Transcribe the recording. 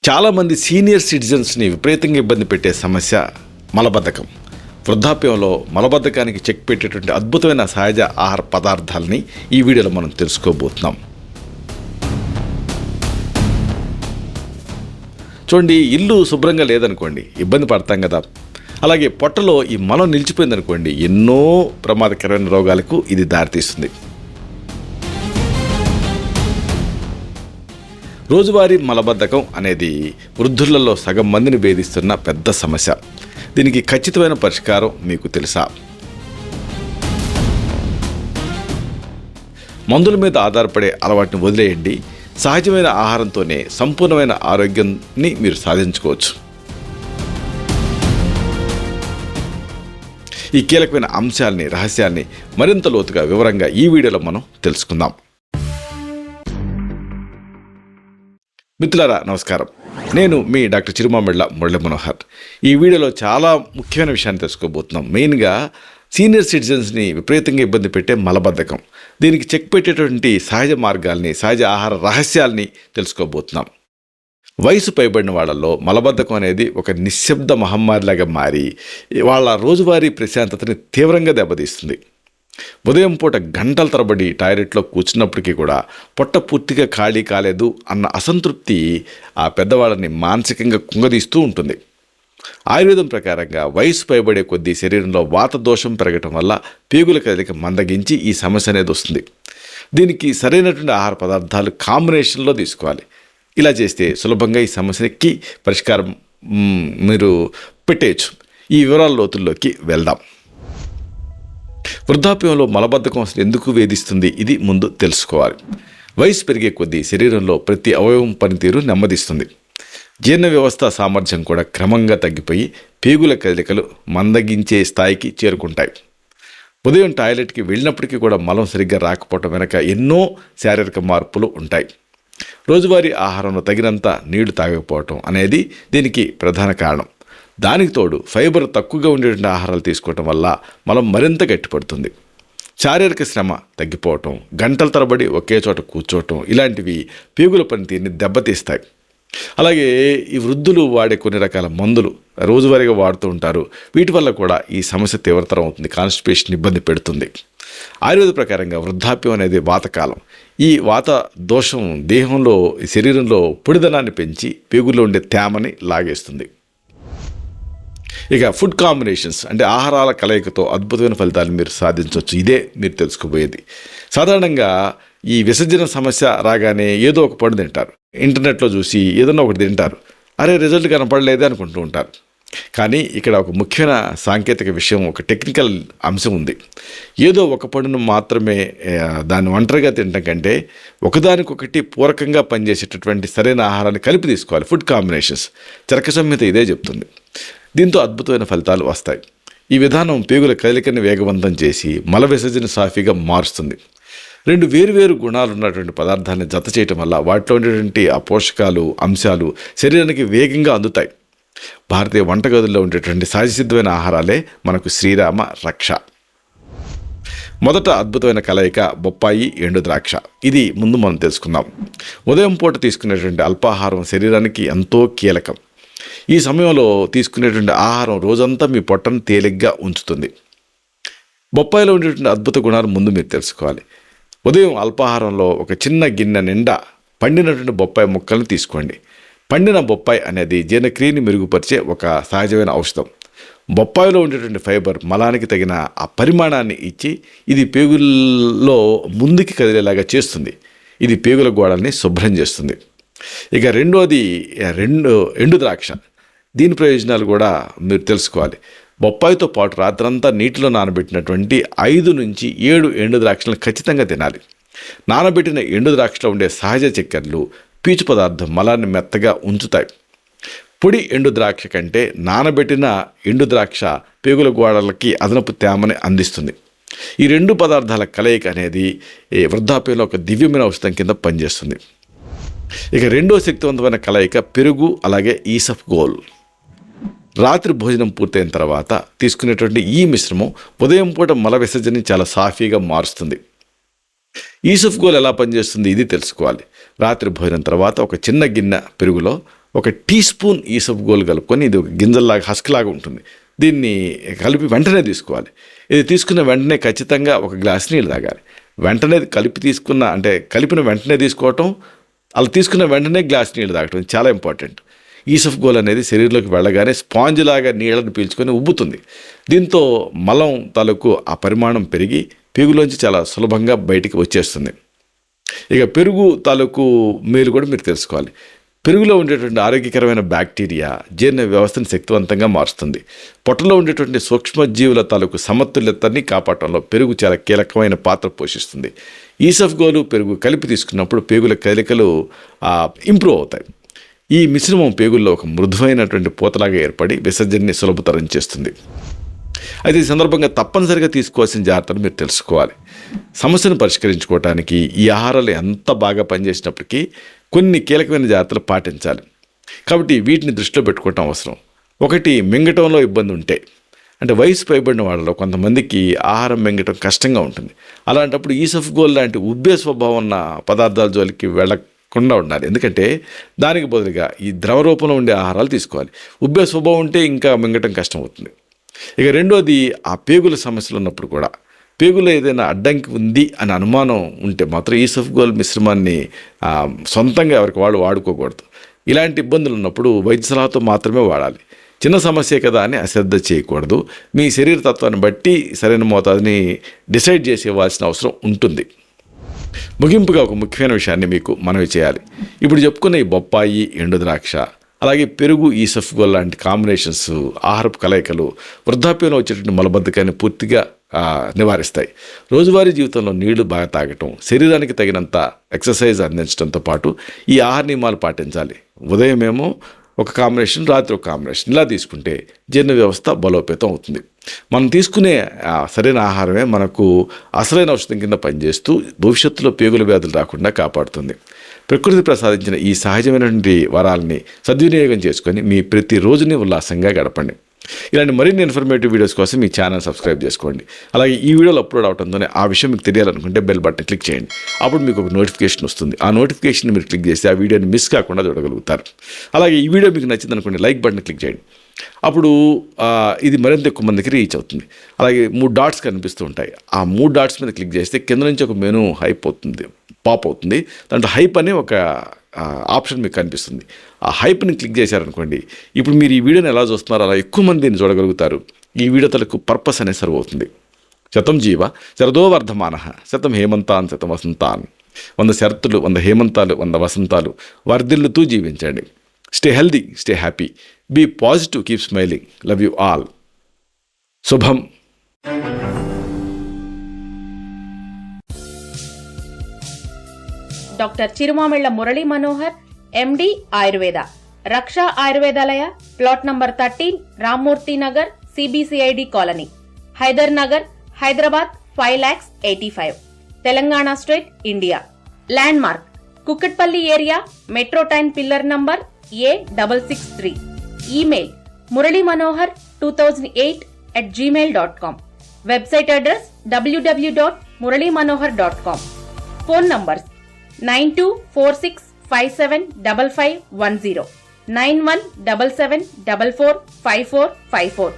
చాలామంది సీనియర్ సిటిజన్స్ని విపరీతంగా ఇబ్బంది పెట్టే సమస్య మలబద్ధకం. వృద్ధాప్యంలో మలబద్ధకానికి చెక్ పెట్టేటువంటి అద్భుతమైన సహజ ఆహార పదార్థాలని ఈ వీడియోలో మనం తెలుసుకోబోతున్నాం. చూడండి, ఇల్లు శుభ్రంగా లేదనుకోండి, ఇబ్బంది పడతాం కదా. అలాగే పొట్టలో ఈ మలం నిలిచిపోయిందనుకోండి, ఎన్నో ప్రమాదకరమైన రోగాలకు ఇది దారితీస్తుంది. రోజువారీ మలబద్ధకం అనేది వృద్ధులలో సగం మందిని వేధిస్తున్న పెద్ద సమస్య. దీనికి ఖచ్చితమైన పరిష్కారం మీకు తెలుసా? మందుల మీద ఆధారపడే అలవాటుని వదిలేయండి. సహజమైన ఆహారంతోనే సంపూర్ణమైన ఆరోగ్యాన్ని మీరు సాధించుకోవచ్చు. ఈ కీలకమైన అంశాలని, రహస్యాల్ని మరింత లోతుగా వివరంగా ఈ వీడియోలో మనం తెలుసుకుందాం. మిత్రులారా, నమస్కారం. నేను మీ డాక్టర్ చిరుమామిళ్ళ మురళీ మనోహర్. ఈ వీడియోలో చాలా ముఖ్యమైన విషయాన్ని తెలుసుకోబోతున్నాం. మెయిన్గా సీనియర్ సిటిజన్స్ని విపరీతంగా ఇబ్బంది పెట్టే మలబద్ధకం, దీనికి చెక్ పెట్టేటువంటి సహజ మార్గాల్ని, సహజ ఆహార రహస్యాల్ని తెలుసుకోబోతున్నాం. వయసు పైబడిన వాళ్ళల్లో మలబద్ధకం అనేది ఒక నిశ్శబ్ద మహమ్మారిలాగా మారి వాళ్ళ రోజువారీ ప్రశాంతతని తీవ్రంగా దెబ్బతీస్తుంది. ఉదయం పూట గంటల తరబడి టాయిలెట్లో కూర్చున్నప్పటికీ కూడా పొట్ట పూర్తిగా ఖాళీ కాలేదు అన్న అసంతృప్తి ఆ పెద్దవాళ్ళని మానసికంగా కుంగదీస్తూ ఉంటుంది. ఆయుర్వేదం ప్రకారంగా వయసు పైబడే కొద్దీ శరీరంలో వాత దోషం పెరగటం వల్ల పేగుల కదలిక మందగించి ఈ సమస్య అనేది వస్తుంది. దీనికి సరైనటువంటి ఆహార పదార్థాలు కాంబినేషన్లో తీసుకోవాలి. ఇలా చేస్తే సులభంగా ఈ సమస్యకి పరిష్కారం మీరు పెట్టేయచ్చు. ఈ వివరాల లోతుల్లోకి వెళ్దాం. వృద్ధాప్యంలో మలబద్ధకం అసలు ఎందుకు వేధిస్తుంది, ఇది ముందు తెలుసుకోవాలి. వయసు పెరిగే కొద్దీ శరీరంలో ప్రతి అవయవం పనితీరు నెమ్మదిస్తుంది. జీర్ణ వ్యవస్థ సామర్థ్యం కూడా క్రమంగా తగ్గిపోయి పేగుల కదలికలు మందగించే స్థాయికి చేరుకుంటాయి. ఉదయం టాయిలెట్కి వెళ్ళినప్పటికీ కూడా మలం సరిగ్గా రాకపోవటం వెనక ఎన్నో శారీరక మార్పులు ఉంటాయి. రోజువారీ ఆహారంలో తగినంత నీళ్లు తాగకపోవటం అనేది దీనికి ప్రధాన కారణం. దానికి తోడు ఫైబర్ తక్కువగా ఉండేటువంటి ఆహారాలు తీసుకోవటం వల్ల మలం మరింత గట్టిపడుతుంది. శారీరక శ్రమ తగ్గిపోవటం, గంటల తరబడి ఒకే చోట కూర్చోవటం ఇలాంటివి పేగుల పనితీరుని దెబ్బతీస్తాయి. అలాగే ఈ వృద్ధులు వాడే కొన్ని రకాల మందులు రోజువారీగా వాడుతూ ఉంటారు. వీటి వల్ల కూడా ఈ సమస్య తీవ్రతరం అవుతుంది. కాన్స్టిపేషన్ ఇబ్బంది పెడుతుంది. ఆయుర్వేద ప్రకారంగా వృద్ధాప్యం అనేది వాతకాలం. ఈ వాత దోషం దేహంలో, శరీరంలో పొడిదనాన్ని పెంచి పేగుల్లో ఉండే తేమని లాగేస్తుంది. ఇక ఫుడ్ కాంబినేషన్స్ అంటే ఆహారాల కలయికతో అద్భుతమైన ఫలితాలు మీరు సాధించవచ్చు. ఇదే మీరు తెలుసుకోబోయేది. సాధారణంగా ఈ విసర్జన సమస్య రాగానే ఏదో ఒక పండు తింటారు. ఇంటర్నెట్లో చూసి ఏదన్నా ఒకటి తింటారు. అరే, రిజల్ట్ కనపడలేదే అనుకుంటూ ఉంటారు. కానీ ఇక్కడ ఒక ముఖ్యమైన సాంకేతిక విషయం, ఒక టెక్నికల్ అంశం ఉంది. ఏదో ఒక పండును మాత్రమే దాన్ని ఒంటరిగా తినడం కంటే ఒకదానికొకటి పూరకంగా పనిచేసేటటువంటి సరైన ఆహారాన్ని కలిపి తీసుకోవాలి. ఫుడ్ కాంబినేషన్స్ చరక సంహిత ఇదే చెప్తుంది. దీంతో అద్భుతమైన ఫలితాలు వస్తాయి. ఈ విధానం పేగుల కదలికని వేగవంతం చేసి మల విసర్జన సాఫీగా మారుస్తుంది. రెండు వేరువేరు గుణాలు ఉన్నటువంటి పదార్థాన్ని జత చేయటం వల్ల వాటిలో ఉండేటువంటి ఆ పోషకాలు, అంశాలు శరీరానికి వేగంగా అందుతాయి. భారతీయ వంటగదుల్లో ఉండేటువంటి సహజసిద్ధమైన ఆహారాలే మనకు శ్రీరామ రక్ష. మొదట అద్భుతమైన కలయిక బొప్పాయి, ఎండు ద్రాక్ష. ఇది ముందు మనం తెలుసుకుందాం. ఉదయం పూట తీసుకునేటువంటి అల్పాహారం శరీరానికి ఎంతో కీలకం. ఈ సమయంలో తీసుకునేటువంటి ఆహారం రోజంతా మీ పొట్టను తేలిగ్గా ఉంచుతుంది. బొప్పాయిలో ఉండేటువంటి అద్భుత గుణాలు ముందు మీరు తెలుసుకోవాలి. ఉదయం అల్పాహారంలో ఒక చిన్న గిన్నె నిండా పండినటువంటి బొప్పాయి ముక్కలను తీసుకోండి. పండిన బొప్పాయి అనేది జీర్ణక్రియని మెరుగుపరిచే ఒక సహజమైన ఔషధం. బొప్పాయిలో ఉండేటువంటి ఫైబర్ మలానికి తగిన ఆ పరిమాణాన్ని ఇచ్చి ఇది పేగుల్లో ముందుకి కదిలేలాగా చేస్తుంది. ఇది పేగుల గోడల్ని శుభ్రం చేస్తుంది. ఇక రెండోది ఎండు ద్రాక్ష. దీని ప్రయోజనాలు కూడా మీరు తెలుసుకోవాలి. బొప్పాయితో పాటు రాత్రంతా నీటిలో నానబెట్టినటువంటి 5 నుంచి 7 ఎండు ద్రాక్షలను ఖచ్చితంగా తినాలి. నానబెట్టిన ఎండు ద్రాక్షలో ఉండే సహజ చక్కెరలు పీచు పదార్థం మలాన్ని మెత్తగా ఉంచుతాయి. పొడి ఎండు ద్రాక్ష కంటే నానబెట్టిన ఎండు ద్రాక్ష పేగుల గోడలకి అదనపు తేమని అందిస్తుంది. ఈ రెండు పదార్థాల కలయిక అనేది వృద్ధాప్యంలో ఒక దివ్యమైన ఔషధం కింద పనిచేస్తుంది. ఇక రెండో శక్తివంతమైన కలయిక పెరుగు, అలాగే ఈసఫ్గోల్. రాత్రి భోజనం పూర్తయిన తర్వాత తీసుకునేటువంటి ఈ మిశ్రమం ఉదయం పూట మల విసర్జనని చాలా సాఫీగా మారుస్తుంది. ఈసఫ్గోల్ ఎలా పనిచేస్తుంది ఇది తెలుసుకోవాలి. రాత్రి భోజనం తర్వాత ఒక చిన్న గిన్నె పెరుగులో ఒక టీ స్పూన్ ఈసబ్గోల్ కలుపుకొని, ఇది ఒక గింజల్లాగా హస్క్లాగా ఉంటుంది, దీన్ని కలిపి వెంటనే తీసుకోవాలి. ఇది తీసుకున్న వెంటనే ఖచ్చితంగా ఒక గ్లాస్ నీళ్ళు తాగాలి. వెంటనే కలిపిన వెంటనే తీసుకోవటం, అలా తీసుకున్న వెంటనే గ్లాస్ నీళ్ళు తాగటం చాలా ఇంపార్టెంట్. ఈసబ్గోల్ అనేది శరీరంలోకి వెళ్ళగానే స్పాంజ్ లాగా నీళ్ళని పీల్చుకొని ఉబ్బుతుంది. దీంతో మలం తాలూకు ఆ పరిమాణం పెరిగి పేగులోంచి చాలా సులభంగా బయటికి వచ్చేస్తుంది. ఇక పెరుగు తాలూకు మేలు కూడా మీరు తెలుసుకోవాలి. పెరుగులో ఉండేటువంటి ఆరోగ్యకరమైన బ్యాక్టీరియా జీర్ణ వ్యవస్థను శక్తివంతంగా మారుస్తుంది. పొట్టలో ఉండేటువంటి సూక్ష్మజీవుల తాలూకు సమతుల్యతని కాపాడటంలో పెరుగు చాలా కీలకమైన పాత్ర పోషిస్తుంది. ఈసబ్గోలు పెరుగు కలిపి తీసుకున్నప్పుడు పేగుల కదలికలు ఇంప్రూవ్ అవుతాయి. ఈ మిశ్రమం పేగుల్లో ఒక మృదువైనటువంటి పూతలాగా ఏర్పడి విసర్జనని సులభతరం చేస్తుంది. అయితే ఈ సందర్భంగా తప్పనిసరిగా తీసుకోవాల్సిన జాగ్రత్తలు మీరు తెలుసుకోవాలి. సమస్యను పరిష్కరించుకోవడానికి ఈ ఆహారాలు ఎంత బాగా పనిచేసినప్పటికీ కొన్ని కీలకమైన జాగ్రత్తలు పాటించాలి. కాబట్టి వీటిని దృష్టిలో పెట్టుకోవటం అవసరం. ఒకటి, మింగటంలో ఇబ్బంది ఉంటే, అంటే వయసు పైబడిన వాళ్ళలో కొంతమందికి ఆహారం మింగటం కష్టంగా ఉంటుంది. అలాంటప్పుడు ఈసబ్గోల్ లాంటి ఉబ్బే స్వభావం ఉన్న పదార్థాల జోలికి వెళ్ళకుండా ఉండాలి. ఎందుకంటే దానికి బదులుగా ఈ ద్రవ రూపంలో ఉండే ఆహారాలు తీసుకోవాలి. ఉబ్బే స్వభావం ఉంటే ఇంకా మింగటం కష్టం అవుతుంది. ఇక రెండోది, ఆ పేగుల సమస్యలు ఉన్నప్పుడు కూడా, పేగులో ఏదైనా అడ్డంకి ఉంది అని అనుమానం ఉంటే మాత్రం ఈసబ్గోల్ మిశ్రమాన్ని సొంతంగా ఎవరికి వాళ్ళు వాడుకోకూడదు. ఇలాంటి ఇబ్బందులు ఉన్నప్పుడు వైద్య సలహాతో మాత్రమే వాడాలి. చిన్న సమస్యే కదా అని అశ్రద్ధ చేయకూడదు. మీ శరీర తత్వాన్ని బట్టి సరైన మోతాదుని డిసైడ్ చేసి ఇవ్వాల్సిన అవసరం ఉంటుంది. ముగింపుగా ఒక ముఖ్యమైన విషయాన్ని మీకు మనవి చేయాలి. ఇప్పుడు చెప్పుకున్న ఈ బొప్పాయి, ఎండు ద్రాక్ష, అలాగే పెరుగు, ఈసబ్గోల్ లాంటి కాంబినేషన్స్, ఆహారపు కలయికలు వృద్ధాప్యంలో వచ్చేటువంటి మలబద్ధకాన్ని పూర్తిగా నివారిస్తాయి. రోజువారీ జీవితంలో నీళ్లు బాగా తాగటం, శరీరానికి తగినంత ఎక్సర్సైజ్ అందించడంతో పాటు ఈ ఆహార నియమాలు పాటించాలి. ఉదయమేమో ఒక కాంబినేషన్, రాత్రి ఒక కాంబినేషన్, ఇలా తీసుకుంటే జీర్ణ వ్యవస్థ బలోపేతం అవుతుంది. మనం తీసుకునే సరైన ఆహారమే మనకు అసలైన ఔషధం కింద పనిచేస్తూ భవిష్యత్తులో పేగుల వ్యాధులు రాకుండా కాపాడుతుంది. ప్రకృతి ప్రసాదించిన ఈ సహజమైనటువంటి వరాలని సద్వినియోగం చేసుకొని మీ ప్రతి రోజుని ఉల్లాసంగా గడపండి. ఇలాంటి మరిన్ని ఇన్ఫర్మేటివ్ వీడియోస్ కోసం మీ ఛానల్ సబ్స్క్రైబ్ చేసుకోండి. అలాగే ఈ వీడియోలు అప్లోడ్ అవడంతోనే ఆ విషయం మీకు తెలియాలనుకుంటే బెల్ బటన్ క్లిక్ చేయండి. అప్పుడు మీకు ఒక నోటిఫికేషన్ వస్తుంది. ఆ నోటిఫికేషన్ మీరు క్లిక్ చేస్తే ఆ వీడియోని మిస్ కాకుండా చూడగలుగుతారు. అలాగే ఈ వీడియో మీకు నచ్చింది అనుకోండి, లైక్ బటన్ క్లిక్ చేయండి. అప్పుడు ఇది మరింత ఎక్కువ మందికి రీచ్ అవుతుంది. అలాగే 3 డాట్స్ కనిపిస్తూ ఉంటాయి. ఆ 3 డాట్స్ మీద క్లిక్ చేస్తే కింద నుంచి ఒక మెనూ పాప్ అవుతుంది. దాంట్లో హైప్ అనే ఒక ఆప్షన్ మీకు కనిపిస్తుంది. ఆ హైప్ని క్లిక్ చేశారనుకోండి, ఇప్పుడు మీరు ఈ వీడియోని ఎలా చూస్తున్నారో అలా ఎక్కువ మంది దీన్ని చూడగలుగుతారు. ఈ వీడియో తలకు పర్పస్ అనేది సర్వ్ అవుతుంది. శతం జీవ శరదో వర్ధమానః, శతం హేమంతాన్ శతం వసంతాన్. 100 శరత్తులు, 100 హేమంతాలు, 100 వసంతాలు వర్ధిల్లుతూ జీవించండి. Stay healthy, stay happy, be positive, keep smiling. Love you all. శుభం. Doctor Chirumamilla Murali Manohar, MD, Ayurveda, Raksha Ayurvedalaya, plot number 13, Rammurthy Nagar, CBCID colony, Hyder Nagar, Hyderabad 5,85,000, Telangana state, India. Landmark Kukatpally area, metro train pillar number A663. Email muralymanohar2008@gmail.com. Website address www.muralymanohar.com. Phone numbers 9246575510, 9177445454.